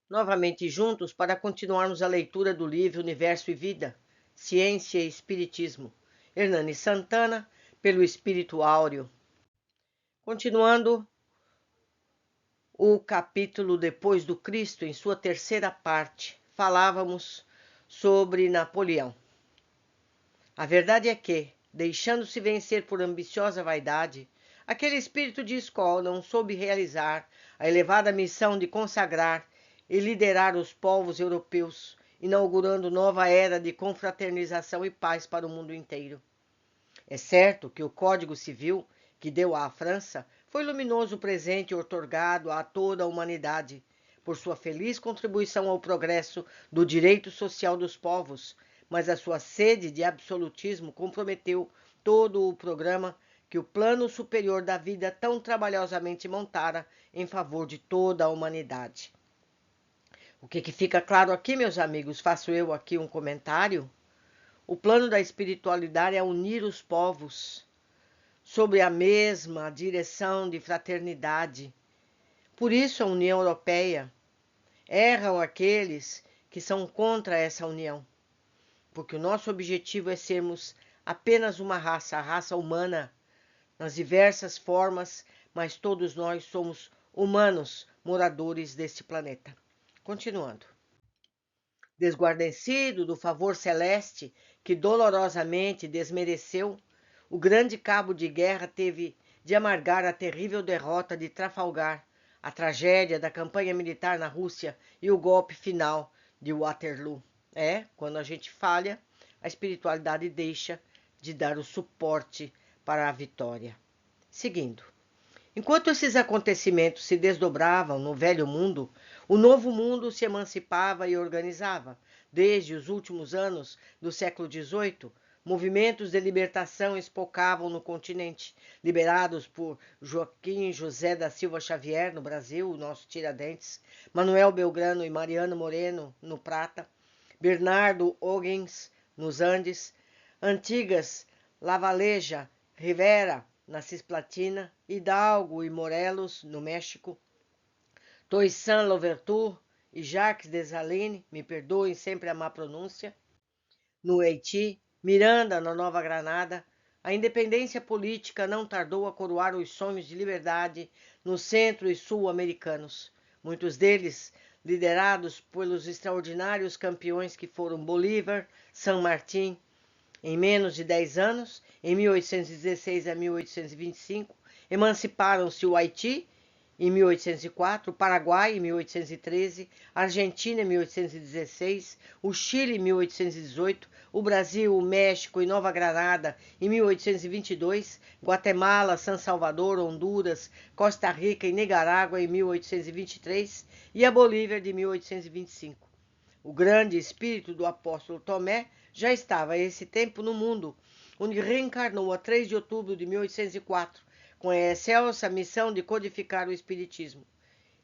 novamente juntos para continuarmos a leitura do livro Universo e Vida, Ciência e Espiritismo, Hernani Santana, pelo Espírito Áureo. Continuando o capítulo Depois do Cristo, em sua terceira parte, falávamos sobre Napoleão. A verdade é que, deixando-se vencer por ambiciosa vaidade, aquele espírito de escola não soube realizar a elevada missão de consagrar e liderar os povos europeus, inaugurando nova era de confraternização e paz para o mundo inteiro. É certo que o Código Civil, que deu à França, foi luminoso presente outorgado a toda a humanidade, por sua feliz contribuição ao progresso do direito social dos povos, mas a sua sede de absolutismo comprometeu todo o programa que o plano superior da vida tão trabalhosamente montara em favor de toda a humanidade. O que fica claro aqui, meus amigos, faço eu aqui um comentário. O plano da espiritualidade é unir os povos sobre a mesma direção de fraternidade. Por isso a União Europeia. Erram aqueles que são contra essa união, porque o nosso objetivo é sermos apenas uma raça, a raça humana, nas diversas formas, mas todos nós somos humanos, moradores deste planeta. Continuando. Desguarnecido do favor celeste que dolorosamente desmereceu, o grande cabo de guerra teve de amargar a terrível derrota de Trafalgar, a tragédia da campanha militar na Rússia e o golpe final de Waterloo. Quando a gente falha, a espiritualidade deixa de dar o suporte para a vitória. Seguindo. Enquanto esses acontecimentos se desdobravam no velho mundo, o novo mundo se emancipava e organizava. Desde os últimos anos do século XVIII, movimentos de libertação espocavam no continente, liderados por Joaquim José da Silva Xavier, no Brasil, o nosso Tiradentes, Manuel Belgrano e Mariano Moreno, no Prata, Bernardo O'Higgins, nos Andes, Antigas, Lavaleja, Rivera, na Cisplatina, Hidalgo e Morelos, no México, Toussaint Louverture e Jacques Dessalines, me perdoem sempre a má pronúncia, no Haiti, Miranda, na Nova Granada, a independência política não tardou a coroar os sonhos de liberdade no centro e sul americanos, muitos deles liderados pelos extraordinários campeões que foram Bolívar, San Martín. Em menos de 10 anos, em 1816 a 1825, emanciparam-se o Haiti, em 1804, o Paraguai, em 1813, a Argentina, em 1816, o Chile, em 1818, o Brasil, o México e Nova Granada, em 1822, Guatemala, San Salvador, Honduras, Costa Rica e Nicarágua, em 1823, e a Bolívia, de 1825. O grande espírito do apóstolo Tomé já estava a esse tempo no mundo, onde reencarnou a 3 de outubro de 1804, com a excelsa missão de codificar o espiritismo.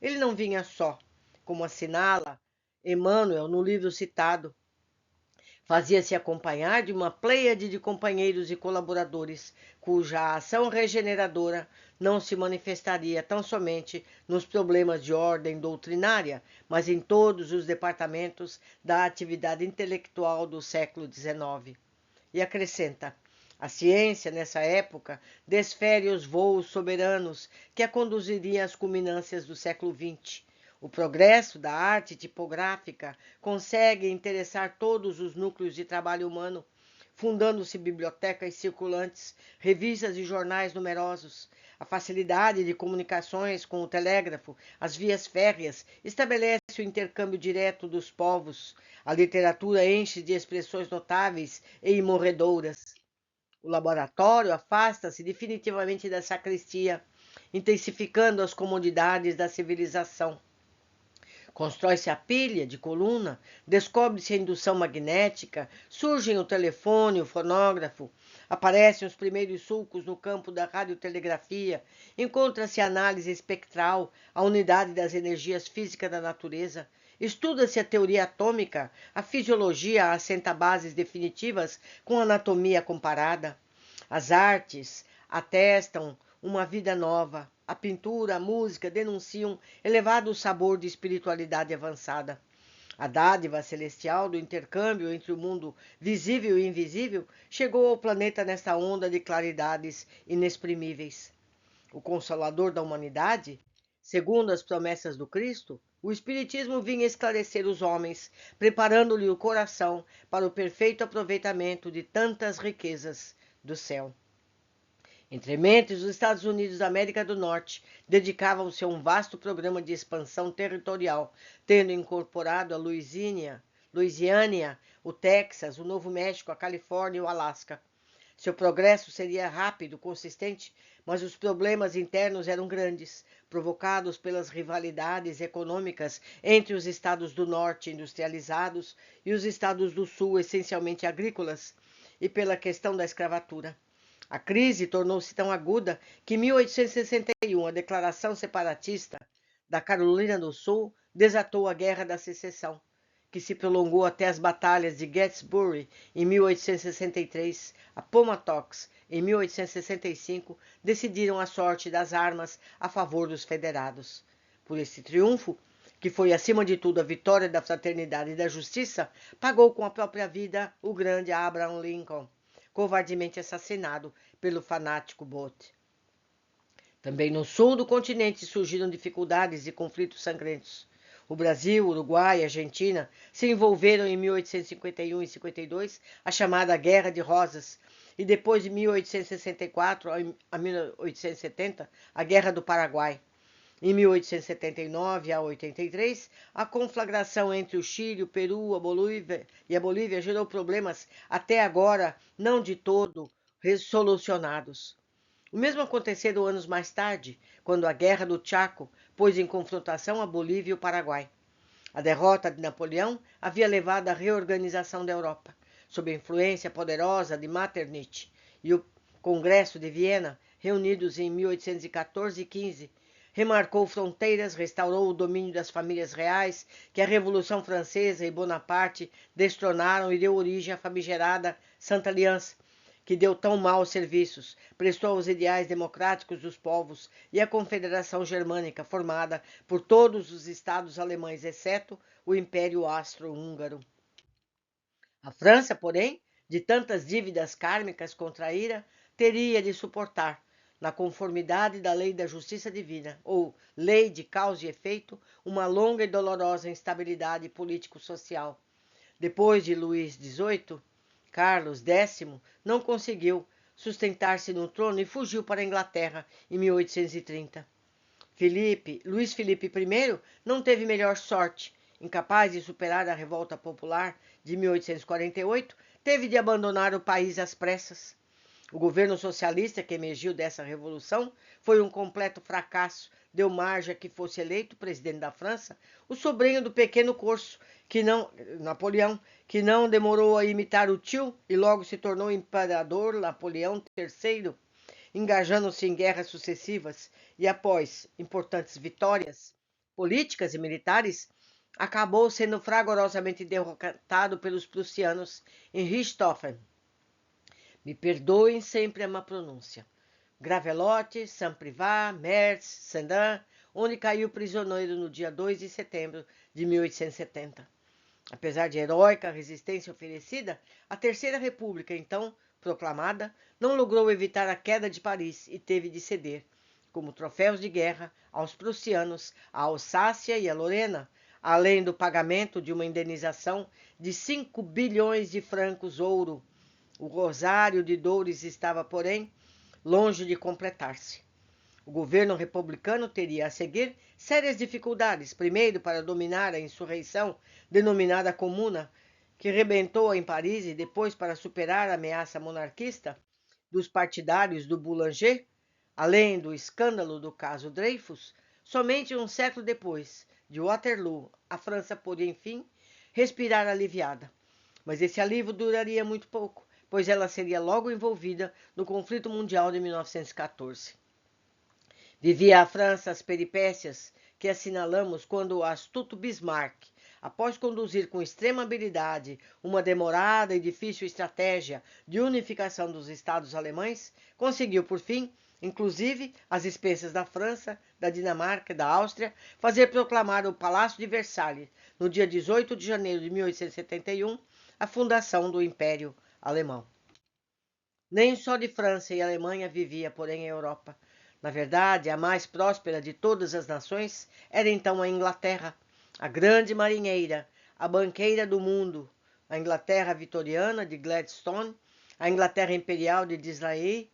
Ele não vinha só, como assinala Emmanuel no livro citado. Fazia-se acompanhar de uma pleiade de companheiros e colaboradores, cuja ação regeneradora não se manifestaria tão somente nos problemas de ordem doutrinária, mas em todos os departamentos da atividade intelectual do século XIX. E acrescenta: a ciência, nessa época, desfere os voos soberanos que a conduziriam às culminâncias do século XX. O progresso da arte tipográfica consegue interessar todos os núcleos de trabalho humano, fundando-se bibliotecas circulantes, revistas e jornais numerosos. A facilidade de comunicações com o telégrafo, as vias férreas, estabelece o intercâmbio direto dos povos. A literatura enche de expressões notáveis e imorredoras. O laboratório afasta-se definitivamente da sacristia, intensificando as comodidades da civilização. Constrói-se a pilha de coluna, descobre-se a indução magnética, surgem o telefone, o fonógrafo, aparecem os primeiros sulcos no campo da radiotelegrafia, encontra-se a análise espectral, a unidade das energias físicas da natureza, estuda-se a teoria atômica, a fisiologia assenta bases definitivas com a anatomia comparada. As artes atestam uma vida nova, a pintura, a música denunciam elevado sabor de espiritualidade avançada. A dádiva celestial do intercâmbio entre o mundo visível e invisível chegou ao planeta nesta onda de claridades inexprimíveis. O Consolador da humanidade, segundo as promessas do Cristo, o Espiritismo vinha esclarecer os homens, preparando-lhe o coração para o perfeito aproveitamento de tantas riquezas do céu. Entre mentes, os Estados Unidos da América do Norte dedicavam-se a um vasto programa de expansão territorial, tendo incorporado a Louisiana, o Texas, o Novo México, a Califórnia e o Alasca. Seu progresso seria rápido, consistente, mas os problemas internos eram grandes, provocados pelas rivalidades econômicas entre os estados do norte industrializados e os estados do sul essencialmente agrícolas, e pela questão da escravatura. A crise tornou-se tão aguda que em 1861 a Declaração Separatista da Carolina do Sul desatou a Guerra da Secessão, que se prolongou até as batalhas de Gettysburg em 1863, Appomattox em 1865, decidiram a sorte das armas a favor dos federados. Por esse triunfo, que foi acima de tudo a vitória da fraternidade e da justiça, pagou com a própria vida o grande Abraham Lincoln, covardemente assassinado pelo fanático Booth. Também no sul do continente surgiram dificuldades e conflitos sangrentos. O Brasil, Uruguai e Argentina se envolveram em 1851 e 52, a chamada Guerra de Rosas, e depois de 1864 a 1870, a Guerra do Paraguai. Em 1879 a 83, a conflagração entre o Chile, o Peru e a Bolívia gerou problemas até agora não de todo resolucionados. O mesmo aconteceu anos mais tarde, quando a Guerra do Chaco pôs em confrontação a Bolívia e o Paraguai. A derrota de Napoleão havia levado à reorganização da Europa, sob a influência poderosa de Metternich e o Congresso de Viena, reunidos em 1814 e 15, remarcou fronteiras, restaurou o domínio das famílias reais que a Revolução Francesa e Bonaparte destronaram e deu origem à famigerada Santa Aliança, que deu tão maus serviços, prestou aos ideais democráticos dos povos e à Confederação Germânica, formada por todos os estados alemães, exceto o Império Austro-Húngaro. A França, porém, de tantas dívidas kármicas contraíra, teria de suportar, na conformidade da lei da justiça divina, ou lei de causa e efeito, uma longa e dolorosa instabilidade político-social. Depois de Luís XVIII, Carlos X não conseguiu sustentar-se no trono e fugiu para a Inglaterra em 1830. Luís Filipe I não teve melhor sorte. Incapaz de superar a revolta popular de 1848, teve de abandonar o país às pressas. O governo socialista que emergiu dessa revolução foi um completo fracasso. Deu margem a que fosse eleito presidente da França o sobrinho do pequeno corso, Napoleão, que não demorou a imitar o tio e logo se tornou imperador Napoleão III, engajando-se em guerras sucessivas e após importantes vitórias políticas e militares, acabou sendo fragorosamente derrotado pelos prussianos em Richthofen. Me perdoem sempre a má pronúncia. Gravelotte, Saint-Privat, Metz, Sedan, onde caiu prisioneiro no dia 2 de setembro de 1870. Apesar de heróica resistência oferecida, a Terceira República, então proclamada, não logrou evitar a queda de Paris e teve de ceder, como troféus de guerra, aos prussianos a Alsácia e a Lorena, além do pagamento de uma indenização de 5 bilhões de francos ouro. O rosário de dores estava, porém, longe de completar-se. O governo republicano teria a seguir sérias dificuldades, primeiro para dominar a insurreição denominada Comuna, que rebentou em Paris, e depois para superar a ameaça monarquista dos partidários do Boulanger, além do escândalo do caso Dreyfus. Somente um século depois de Waterloo, a França pôde, enfim, respirar aliviada. Mas esse alívio duraria muito pouco, pois ela seria logo envolvida no conflito mundial de 1914. Vivia a França as peripécias que assinalamos quando o astuto Bismarck, após conduzir com extrema habilidade uma demorada e difícil estratégia de unificação dos estados alemães, conseguiu, por fim, inclusive às expensas da França, da Dinamarca e da Áustria, fazer proclamar o Palácio de Versalhes, no dia 18 de janeiro de 1871, a fundação do Império Alemão. Nem só de França e Alemanha vivia, porém, a Europa. Na verdade, a mais próspera de todas as nações era então a Inglaterra, a grande marinheira, a banqueira do mundo, a Inglaterra vitoriana de Gladstone, a Inglaterra imperial de Disraeli.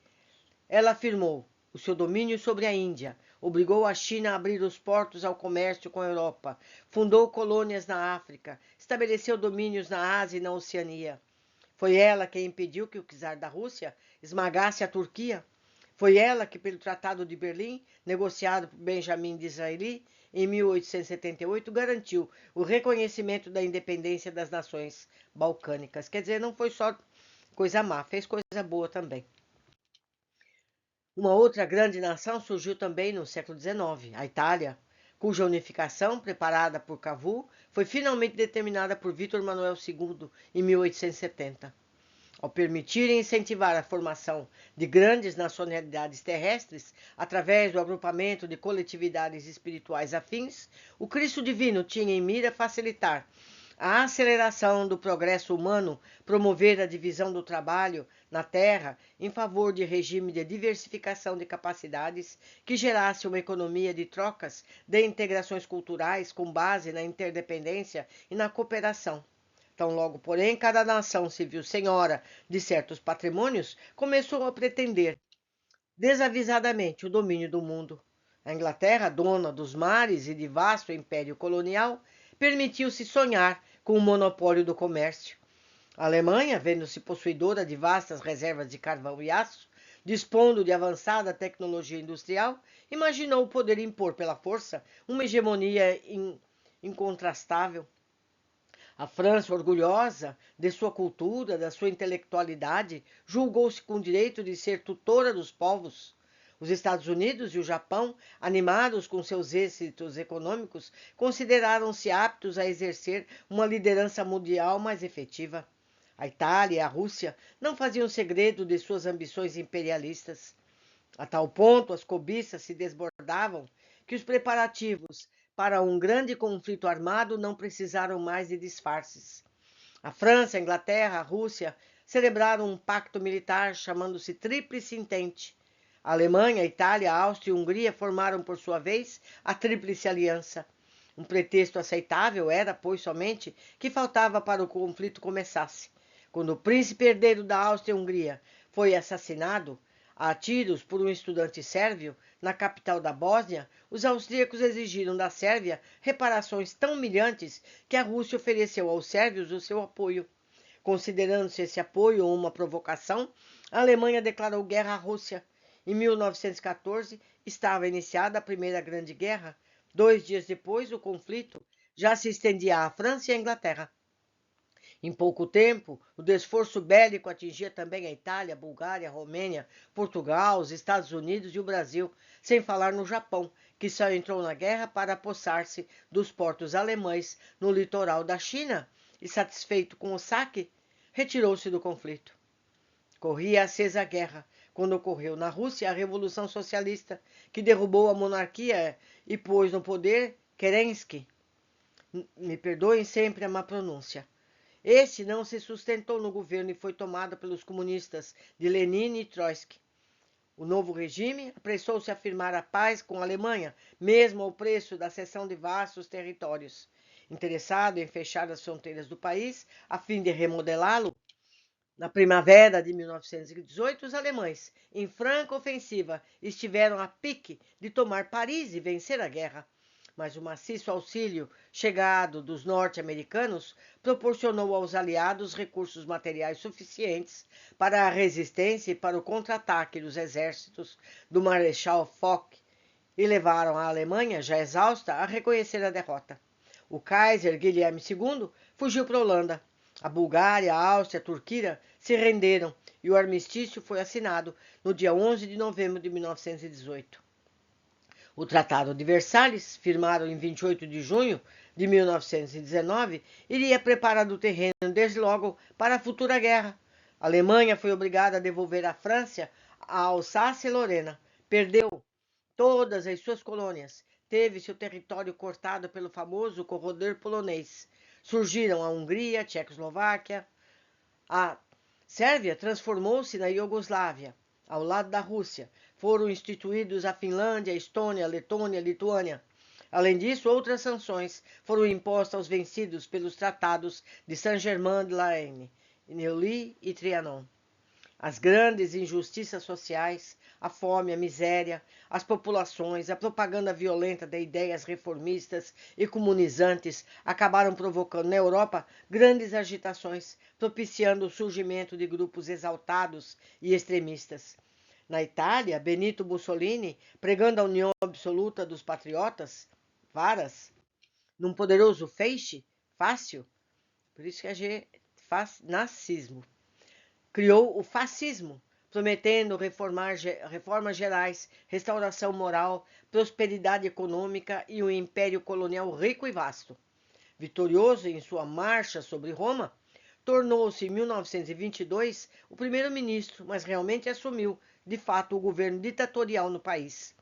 Ela afirmou o seu domínio sobre a Índia, obrigou a China a abrir os portos ao comércio com a Europa, fundou colônias na África, estabeleceu domínios na Ásia e na Oceania. Foi ela quem impediu que o czar da Rússia esmagasse a Turquia. Foi ela que, pelo Tratado de Berlim, negociado por Benjamin Disraeli, em 1878, garantiu o reconhecimento da independência das nações balcânicas. Quer dizer, não foi só coisa má, fez coisa boa também. Uma outra grande nação surgiu também no século XIX, a Itália, cuja unificação, preparada por Cavour, foi finalmente determinada por Vítor Manuel II em 1870. Ao permitir e incentivar a formação de grandes nacionalidades terrestres através do agrupamento de coletividades espirituais afins, o Cristo Divino tinha em mira facilitar a aceleração do progresso humano, promover a divisão do trabalho na Terra em favor de regime de diversificação de capacidades que gerasse uma economia de trocas, de integrações culturais com base na interdependência e na cooperação. Tão logo, porém, cada nação se viu senhora de certos patrimônios, começou a pretender desavisadamente o domínio do mundo. A Inglaterra, dona dos mares e de vasto império colonial, permitiu-se sonhar com o monopólio do comércio. A Alemanha, vendo-se possuidora de vastas reservas de carvão e aço, dispondo de avançada tecnologia industrial, imaginou poder impor pela força uma hegemonia incontrastável. A França, orgulhosa de sua cultura, da sua intelectualidade, julgou-se com direito de ser tutora dos povos. Os Estados Unidos e o Japão, animados com seus êxitos econômicos, consideraram-se aptos a exercer uma liderança mundial mais efetiva. A Itália e a Rússia não faziam segredo de suas ambições imperialistas. A tal ponto as cobiças se desbordavam que os preparativos para um grande conflito armado não precisaram mais de disfarces. A França, a Inglaterra, a Rússia celebraram um pacto militar chamando-se Tríplice Entente. A Alemanha, a Itália, a Áustria e a Hungria formaram, por sua vez, a Tríplice Aliança. Um pretexto aceitável era, pois, somente que faltava para o conflito começasse. Quando o príncipe herdeiro da Áustria-Hungria foi assassinado a tiros por um estudante sérvio na capital da Bósnia, os austríacos exigiram da Sérvia reparações tão humilhantes que a Rússia ofereceu aos sérvios o seu apoio. Considerando-se esse apoio uma provocação, a Alemanha declarou guerra à Rússia. Em 1914, estava iniciada a Primeira Grande Guerra. 2 dias depois, o conflito já se estendia à França e à Inglaterra. Em pouco tempo, o desforço bélico atingia também a Itália, a Bulgária, a Romênia, Portugal, os Estados Unidos e o Brasil, sem falar no Japão, que só entrou na guerra para apossar-se dos portos alemães no litoral da China e, satisfeito com o saque, retirou-se do conflito. Corria acesa a guerra, quando ocorreu na Rússia a Revolução Socialista, que derrubou a monarquia e pôs no poder Kerensky. Me perdoem sempre a má pronúncia. Este não se sustentou no governo e foi tomado pelos comunistas de Lenin e Trotsky. O novo regime apressou-se a firmar a paz com a Alemanha, mesmo ao preço da cessão de vastos territórios. Interessado em fechar as fronteiras do país, a fim de remodelá-lo, na primavera de 1918, os alemães, em franca ofensiva, estiveram a pique de tomar Paris e vencer a guerra. Mas o maciço auxílio chegado dos norte-americanos proporcionou aos aliados recursos materiais suficientes para a resistência e para o contra-ataque dos exércitos do Marechal Foch e levaram a Alemanha, já exausta, a reconhecer a derrota. O Kaiser Guilherme II fugiu para a Holanda. A Bulgária, a Áustria, a Turquia se renderam e o armistício foi assinado no dia 11 de novembro de 1918. O Tratado de Versalhes, firmado em 28 de junho de 1919, iria preparar o terreno desde logo para a futura guerra. A Alemanha foi obrigada a devolver à França a Alsácia e Lorena, perdeu todas as suas colônias, teve seu território cortado pelo famoso corredor polonês. Surgiram a Hungria, a Tchecoslováquia, a Sérvia transformou-se na Iugoslávia, ao lado da Rússia. Foram instituídos a Finlândia, a Estônia, a Letônia, a Lituânia. Além disso, outras sanções foram impostas aos vencidos pelos tratados de Saint-Germain-de-Laine, Neuilly e Trianon. As grandes injustiças sociais, a fome, a miséria, as populações, a propaganda violenta de ideias reformistas e comunizantes acabaram provocando na Europa grandes agitações, propiciando o surgimento de grupos exaltados e extremistas. Na Itália, Benito Mussolini, pregando a união absoluta dos patriotas, varas, num poderoso feixe, fácil, por isso que a gente faz nazismo. Criou o fascismo, prometendo reformas gerais, restauração moral, prosperidade econômica e um império colonial rico e vasto. Vitorioso em sua marcha sobre Roma, tornou-se em 1922 o primeiro-ministro, mas realmente assumiu, de fato, o governo ditatorial no país.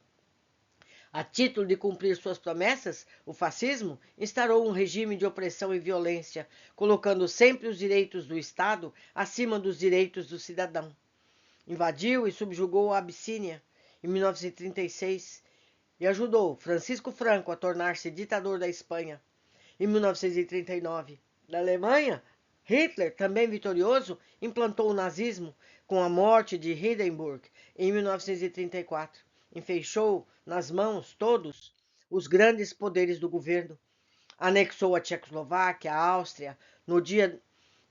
A título de cumprir suas promessas, o fascismo instaurou um regime de opressão e violência, colocando sempre os direitos do Estado acima dos direitos do cidadão. Invadiu e subjugou a Abissínia em 1936 e ajudou Francisco Franco a tornar-se ditador da Espanha em 1939. Na Alemanha, Hitler, também vitorioso, implantou o nazismo com a morte de Hindenburg em 1934. Enfeixou nas mãos todos os grandes poderes do governo. Anexou a Tchecoslováquia, a Áustria,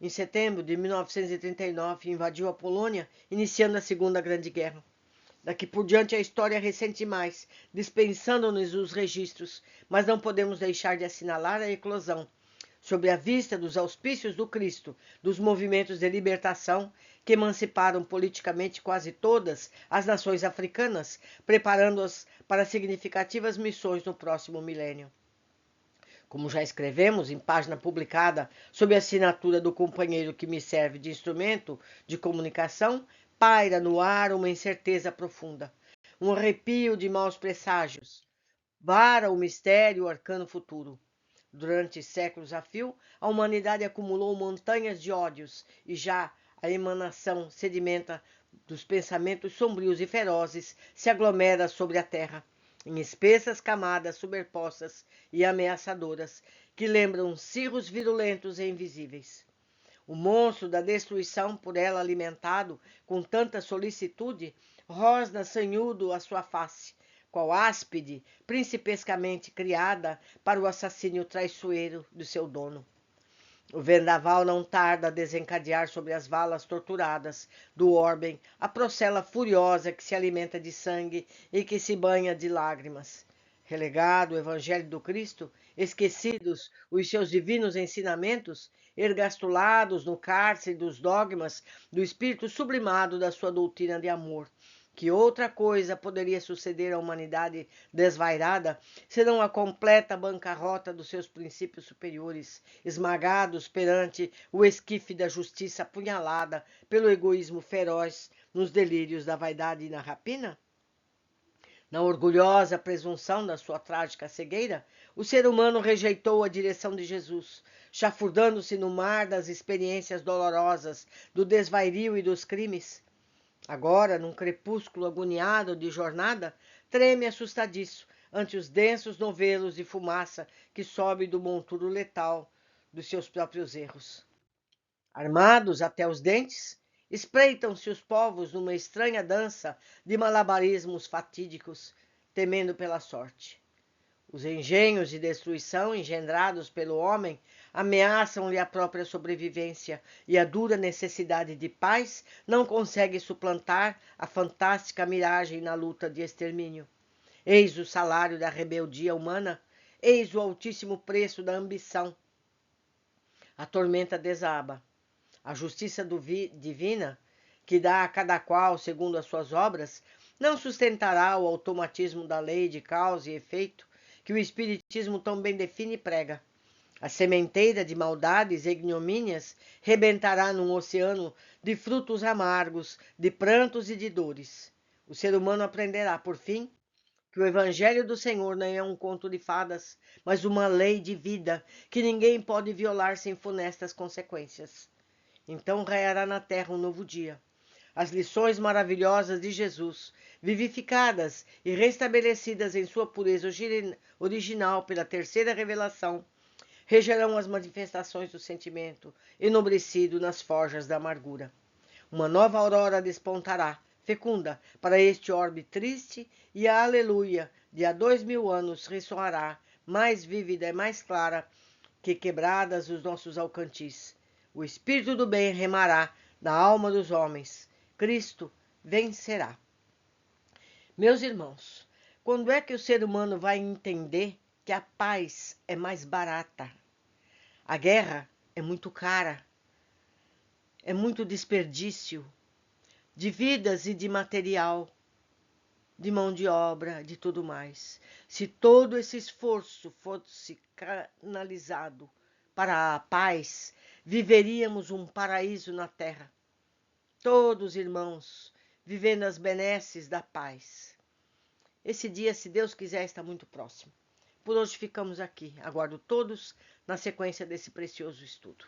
em setembro de 1939, invadiu a Polônia, iniciando a Segunda Grande Guerra. Daqui por diante a história ressente mais, dispensando-nos os registros, mas não podemos deixar de assinalar a eclosão, sob a vista dos auspícios do Cristo, dos movimentos de libertação que emanciparam politicamente quase todas as nações africanas, preparando-as para significativas missões no próximo milênio. Como já escrevemos em página publicada sob a assinatura do companheiro que me serve de instrumento de comunicação, paira no ar uma incerteza profunda, um arrepio de maus presságios. Vara o mistério o arcano futuro. Durante séculos a fio, a humanidade acumulou montanhas de ódios e já a emanação sedimenta dos pensamentos sombrios e ferozes se aglomera sobre a terra, em espessas camadas superpostas e ameaçadoras, que lembram cirros virulentos e invisíveis. O monstro da destruição, por ela alimentado com tanta solicitude, rosna sanhudo a sua face, qual áspide principescamente criada para o assassínio traiçoeiro do seu dono. O vendaval não tarda a desencadear sobre as valas torturadas do orbe a procela furiosa que se alimenta de sangue e que se banha de lágrimas. Relegado o Evangelho do Cristo, esquecidos os seus divinos ensinamentos, ergastulados no cárcere dos dogmas do espírito sublimado da sua doutrina de amor. Que outra coisa poderia suceder à humanidade desvairada, senão a completa bancarrota dos seus princípios superiores, esmagados perante o esquife da justiça apunhalada pelo egoísmo feroz nos delírios da vaidade e na rapina? Na orgulhosa presunção da sua trágica cegueira, o ser humano rejeitou a direção de Jesus, chafurdando-se no mar das experiências dolorosas, do desvario e dos crimes. Agora, num crepúsculo agoniado de jornada, treme assustadiço ante os densos novelos de fumaça que sobe do monturo letal dos seus próprios erros. Armados até os dentes, espreitam-se os povos numa estranha dança de malabarismos fatídicos, temendo pela sorte. Os engenhos de destruição engendrados pelo homem ameaçam-lhe a própria sobrevivência e a dura necessidade de paz não consegue suplantar a fantástica miragem na luta de extermínio. Eis o salário da rebeldia humana, eis o altíssimo preço da ambição. A tormenta desaba. A justiça divina, que dá a cada qual segundo as suas obras, não sustentará o automatismo da lei de causa e efeito, que o Espiritismo tão bem define e prega. A sementeira de maldades e ignomínias rebentará num oceano de frutos amargos, de prantos e de dores. O ser humano aprenderá, por fim, que o Evangelho do Senhor não é um conto de fadas, mas uma lei de vida que ninguém pode violar sem funestas consequências. Então raiará na terra um novo dia. As lições maravilhosas de Jesus, vivificadas e restabelecidas em sua pureza original pela terceira revelação, regerão as manifestações do sentimento enobrecido nas forjas da amargura. Uma nova aurora despontará, fecunda, para este orbe triste, e a aleluia de há 2000 anos ressoará, mais vívida e mais clara que quebradas os nossos alcantis. O Espírito do bem remará na alma dos homens. Cristo vencerá. Meus irmãos, quando é que o ser humano vai entender que a paz é mais barata? A guerra é muito cara, é muito desperdício de vidas e de material, de mão de obra, de tudo mais. Se todo esse esforço fosse canalizado para a paz, viveríamos um paraíso na terra. Todos irmãos, vivendo as benesses da paz. Esse dia, se Deus quiser, está muito próximo. Por hoje ficamos aqui. Aguardo todos na sequência desse precioso estudo.